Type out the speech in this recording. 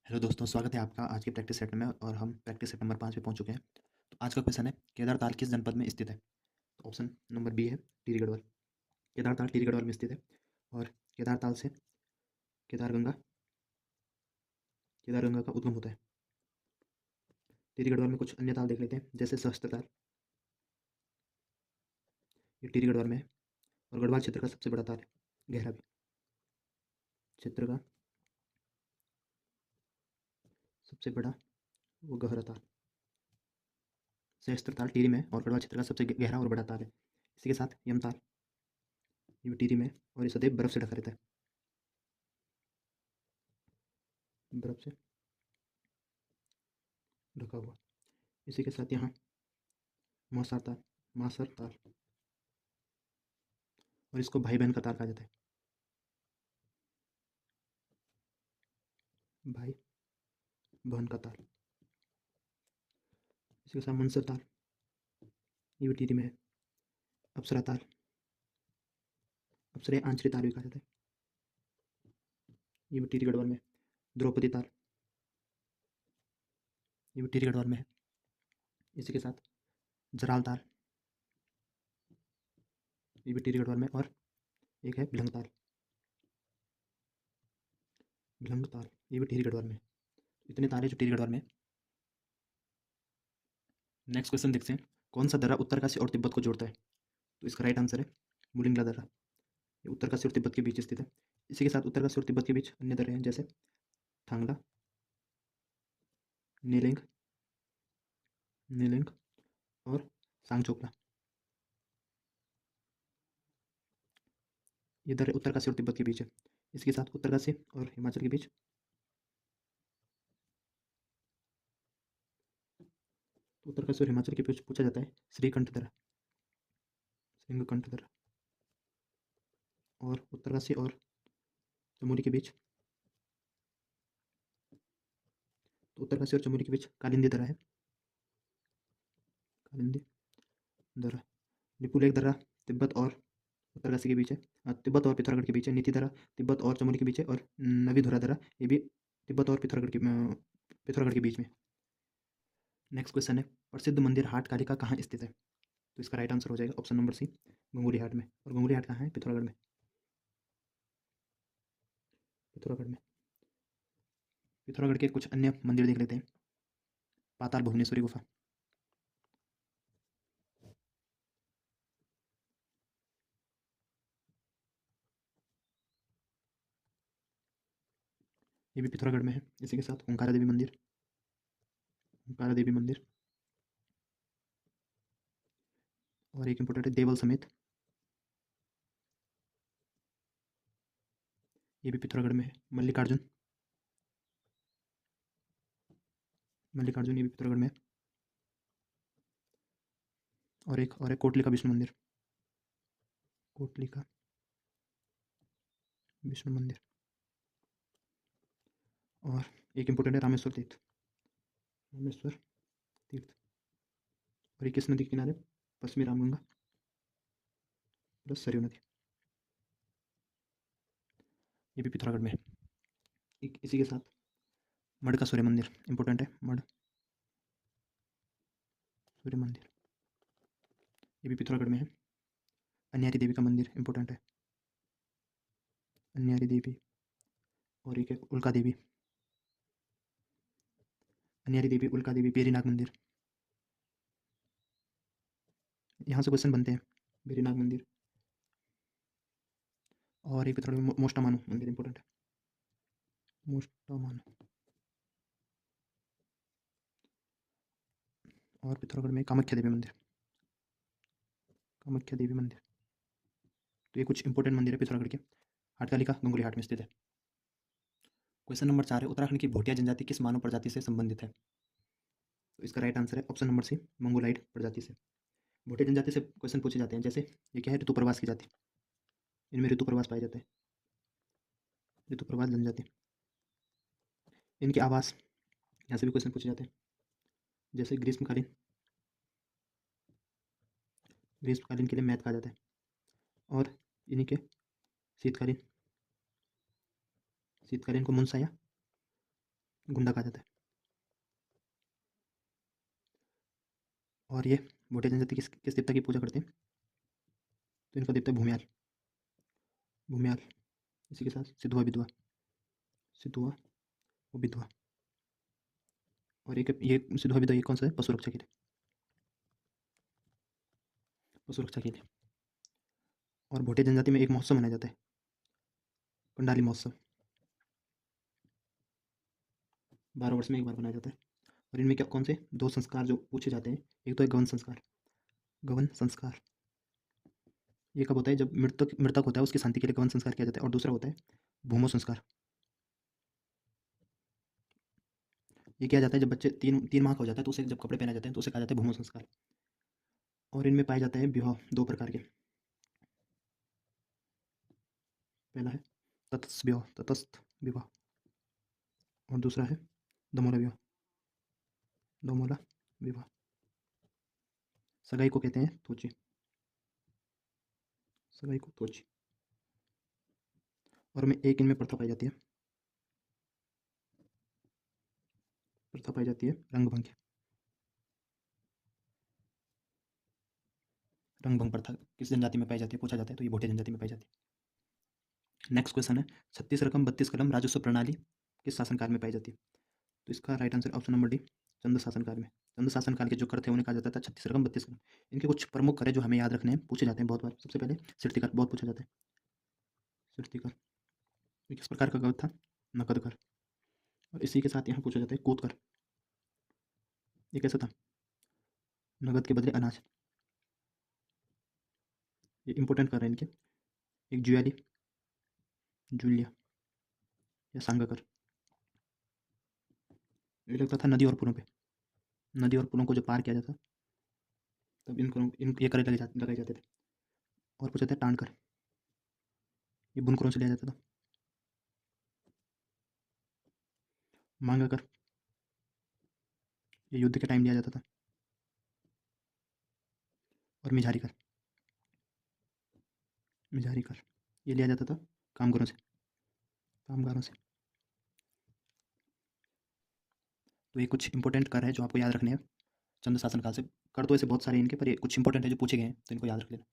Hello दोस्तों, स्वागत है आपका आज की प्रैक्टिस सेट में और हम प्रैक्टिस सेट नंबर 5 पे पहुंच चुके हैं। तो आज का क्वेश्चन है, केदार ताल किस जनपद में स्थित है? तो ऑप्शन नंबर बी है टिहरी गढ़वाल। केदार ताल टिहरी गढ़वाल में स्थित है। और केदार ताल से केदार गंगा का उद्गम होता है। टिहरी गढ़वाल में कुछ अन्य ताल देख लेते हैं, जैसे सहस्त्र ताल। ये टिहरी गढ़वाल में है और गढ़वाल क्षेत्र का सबसे बड़ा ताल है, गहरा भी। क्षेत्र का सबसे बड़ा वो गहरा ताल सहस्त्र ताल टिहरी में है और गढ़वाल क्षेत्र का सबसे गहरा और बड़ा ताल है। इसी के साथ यम ताल, ये भी टिहरी में है और ये सदैव बर्फ से ढका रहता है, बर्फ से ढका हुआ। इसी के साथ यहाँ मौसार ताल, मासर ताल, और इसको भाई बहन का ताल कहा जाता है, भाई बहन का ताल। इसके साथ मंसर ताल, ये भी टिहरी में है। अप्सरा ताल, अप्सरे आंचरी ताल भी कहा जाता है, ये भी टिहरी गढ़वाल में है। द्रौपदी ताल, ये भी टिहरी गढ़वाल में है। इसी के साथ जराल ताल, ये भी टिहरी गढ़वाल में। और एक है भिलंग ताल, भिलंग ताल, ये भी टिहरी गढ़वाल में है। इतने ताल है जो टिहरी गढ़वाल में है। नेक्स्ट क्वेश्चन देखते हैं, कौन सा दर्रा उत्तरकाशी और तिब्बत को जोड़ता है? तो इसका राइट आंसर है मुलिंगला दर्रा। ये उत्तरकाशी और तिब्बत के बीच स्थित है। इसी के साथ उत्तरकाशी और तिब्बत के बीच अन्य दर्रे हैं, जैसे थांगला, नीलिंग, नीलिंग और सांगचोकला। ये दर्रे उत्तरकाशी और तिब्बत के बीच है। इसके साथ उत्तरकाशी और हिमाचल के बीच, उत्तरकाशी और हिमाचल के बीच पूछा जाता है श्रीकंठ दर्रा, श्रृंगकंठ दर्रा। और उत्तरकाशी और चमोली के बीच, तो उत्तरकाशी और चमोली के बीच कालिंदी दर्रा है, कालिंदी दर्रा। लिपुलेख दर्रा तिब्बत और उत्तरकाशी के बीच है, तिब्बत और पिथौरागढ़ के बीच है। नीति दर्रा तिब्बत और चमोली के बीच है। और नवीधुरा दर्रा, ये भी तिब्बत और पिथौरागढ़ के बीच में। नेक्स्ट क्वेश्चन है, प्रसिद्ध मंदिर हाट कालिका कहाँ स्थित है? तो इसका राइट आंसर हो जाएगा ऑप्शन नंबर सी, गंगोली हाट में। और गंगोली हाट कहाँ है? पिथौरागढ़ में, पिथौरागढ़ में। पिथौरागढ़ के कुछ अन्य मंदिर देख लेते हैं। पाताल भुवनेश्वरी गुफा, ये भी पिथौरागढ़ में है। इसी के साथ ओंकारा देवी मंदिर, ओंकारा देवी मंदिर। और एक इंपॉर्टेंट है देवल समेत, ये भी पिथौरागढ़ में है। मल्लिकार्जुन, मल्लिकार्जुन, ये भी पिथौरागढ़ में है। और एक कोटली का विष्णु मंदिर, कोटली का विष्णु मंदिर। और एक इंपॉर्टेंट है रामेश्वर तीर्थ, रामेश्वर तीर्थ। और ये किस नदी के किनारे? पश्चिमी रामगंगा प्लस सरयू नदी, ये भी पिथौरागढ़ में है। इसी के साथ मड का सूर्य मंदिर इंपॉर्टेंट है, मड सूर्य मंदिर, ये भी पिथौरागढ़ में है। अन्यारी देवी का मंदिर इंपॉर्टेंट है, अन्यारी देवी। और एक है उल्का देवी, अन्यारी देवी, उल्का देवी, बेरीनाग मंदिर। यहाँ से क्वेश्चन बनते हैं, बेरीनाग मंदिर। और एक पिथौरागढ़ में मोष्टामानु मंदिर इंपॉर्टेंट है, मोष्टामानु। और पिथौरागढ़ में कामाख्या देवी मंदिर, कामाख्या देवी मंदिर। तो ये कुछ इंपॉर्टेंट मंदिर है पिथौरागढ़ के। हाटकालिका गंगोली हाट में स्थित है। क्वेश्चन नंबर 4 है, उत्तराखंड की भोटिया जनजाति किस मानव प्रजाति से संबंधित है? तो इसका राइट आंसर है ऑप्शन नंबर सी, मंगोलाइड प्रजाति से। भोटिया जनजाति से क्वेश्चन पूछे जाते हैं, जैसे ये क्या है? ऋतु प्रवास की जाति, इनमें ऋतु प्रवास पाए जाते हैं, ऋतु प्रवास जनजाति। इनके आवास, यहाँ से भी क्वेश्चन पूछे जाते हैं, जैसे ग्रीष्मकालीन, ग्रीष्मकालीन के लिए मैथ कहा जाता है। और इन्हीं के शीतकालीन, शीतकालीन को मुनसा या गुंडा कहा जाता है। और ये भोटिया जनजाति किस देवता की पूजा करते हैं? तो इनका देवता है भूमियाल। भूमियाल। इसी के साथ सिद्धुआ विधवा, सिद्धुआ और विधवा। और ये सिद्धुआ विधवा ये कौन सा है? पशु रक्षा के लिए, पशु रक्षा के लिए। और भोटिया जनजाति में एक महोत्सव मनाया जाता है, कंडाली महोत्सव। 12 वर्ष में एक बार मनाया जाता है। और इनमें क्या कौन से 2 संस्कार जो पूछे जाते हैं? एक तो है गवन संस्कार। गवन संस्कार ये कब होता है? जब मृतक मृतक होता है उसकी शांति के लिए गवन संस्कार किया जाता है। और दूसरा होता है भूमो संस्कार। ये किया जाता है जब बच्चे 3 माह का हो जाता है तो उसे जब कपड़े पहनाए जाते हैं तो उसे कहा जाता है भूमो संस्कार। और इनमें पाए जाते हैं विवाह 2 प्रकार के। पहला है तटस्थ विवाह और दूसरा है दमोला विवाह। दमोला विवाह। सगाई को कहते हैं तोची। सगाई को तोची। और में एक इनमें प्रथा पाई जाती है, प्रथा पाई जाती है रंगभंग की। रंगभंग प्रथा किस जनजाति में पाई जाती है पूछा जाता है, तो ये भोटिया जनजाति में पाई जाती है। नेक्स्ट क्वेश्चन है 36 रकम 32 कलम राजस्व प्रणाली किस शासनकाल में पाई जाती है? तो इसका right answer option number D, Chand शासनकाल में। चंद शासनकाल के जो कर थे उन्हें कहा जाता था 36 रकम 32 कलम। इनके कुछ प्रमुख कर है जो हमें याद रखने हैं, पूछे जाते हैं बहुत बार। सबसे पहले सिरती कर बहुत पूछा जाता है। सिरती कर ये किस प्रकार का कर था? नकद कर। और इसी के साथ यहाँ पूछा जाता है कूद कर। ये कैसा था? नगद के बदले अनाज। ये इंपॉर्टेंट कर रहे हैं इनके। एक जुआली, जूलिया या सांगा कर। ये लगता था नदी और पुलों पे। नदी और पुलों को जो पार किया जाता तब ये कर लगाए जाते थे। और पूछा था टाण कर। ये बुनकरों से लिया जाता था। मांगा कर ये युद्ध के टाइम लिया जाता था। और मिझारी कर, मिझारी कर ये लिया जाता था कामगारों से, कामगारों से। तो ये कुछ इंपॉर्टेंट कर है जो आपको याद रखने हैं चंद्र शासन काल से। कर तो ऐसे बहुत सारे इनके, पर ये कुछ इंपॉर्टेंट है जो पूछे गए हैं तो इनको याद रख लेना।